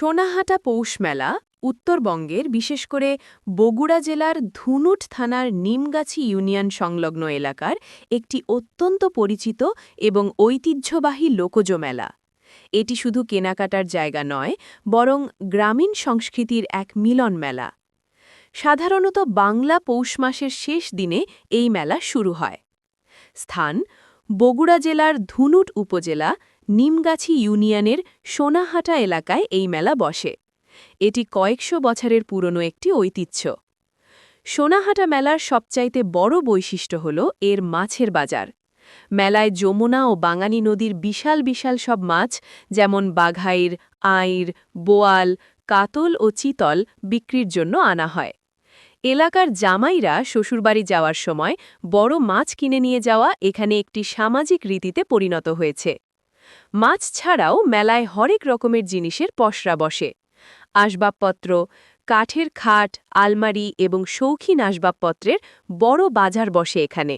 সোনাহাটা পৌষ মেলা উত্তরবঙ্গের বিশেষ করে বগুড়া জেলার ধুনুট থানার নিমগাছি ইউনিয়ন সংলগ্ন এলাকার একটি অত্যন্ত পরিচিত এবং ঐতিহ্যবাহী লোকজ মেলা। এটি শুধু কেনাকাটার জায়গা নয়, বরং গ্রামীণ সংস্কৃতির এক মিলন মেলা। সাধারণত বাংলা পৌষ মাসের শেষ দিনে এই মেলা শুরু হয়। স্থান: বগুড়া জেলার ধুনুট উপজেলা নিমগাছি ইউনিয়নের সোনাহাটা এলাকায় এই মেলা বসে। এটি কয়েকশো বছরের পুরনো একটি ঐতিহ্য। সোনাহাটা মেলার সবচাইতে বড় বৈশিষ্ট্য হল এর মাছের বাজার। মেলায় যমুনা ও বাঙানি নদীর বিশাল বিশাল সব মাছ, যেমন বাঘাইর, আইর, বোয়াল, কাতল ও চিতল বিক্রির জন্য আনা হয়। এলাকার জামাইরা শ্বশুরবাড়ি যাওয়ার সময় বড় মাছ কিনে নিয়ে যাওয়া এখানে একটি সামাজিক রীতিতে পরিণত হয়েছে। মাছ ছাড়াও মেলায় হরেক রকমের জিনিসের পসরা বসে। আসবাবপত্র, কাঠের খাট, আলমারি এবং শৌখিন আসবাবপত্রের বড় বাজার বসে এখানে।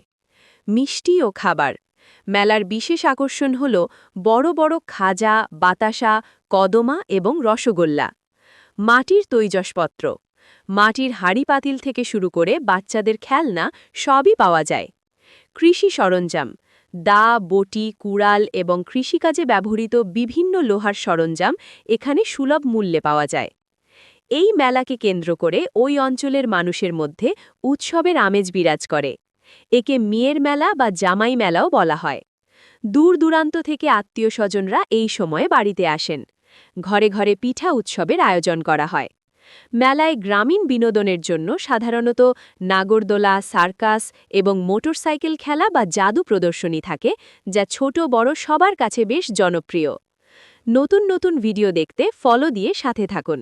মিষ্টি ও খাবার: মেলার বিশেষ আকর্ষণ হল বড় বড় খাজা, বাতাসা, কদমা এবং রসগোল্লা। মাটির তৈজসপত্র: মাটির হাঁড়ি পাতিল থেকে শুরু করে বাচ্চাদের খেলনা সবই পাওয়া যায়। কৃষি সরঞ্জাম: দা, বটি, কুড়াল এবং কৃষিকাজে ব্যবহৃত বিভিন্ন লোহার সরঞ্জাম এখানে সুলভ মূল্যে পাওয়া যায়। এই মেলাকে কেন্দ্র করে ওই অঞ্চলের মানুষের মধ্যে উৎসবের আমেজ বিরাজ করে। একে মেয়ের মেলা বা জামাই মেলাও বলা হয়। দূর দূরান্ত থেকে আত্মীয় স্বজনরা এই সময়ে বাড়িতে আসেন। ঘরে ঘরে পিঠা উৎসবের আয়োজন করা হয়। মেলায় গ্রামীণ বিনোদনের জন্য সাধারণত নাগরদোলা, সার্কাস এবং মোটরসাইকেল খেলা বা জাদু প্রদর্শনী থাকে, যা ছোট বড় সবার কাছে বেশ জনপ্রিয়। নতুন নতুন ভিডিও দেখতে ফলো দিয়ে সাথে থাকুন।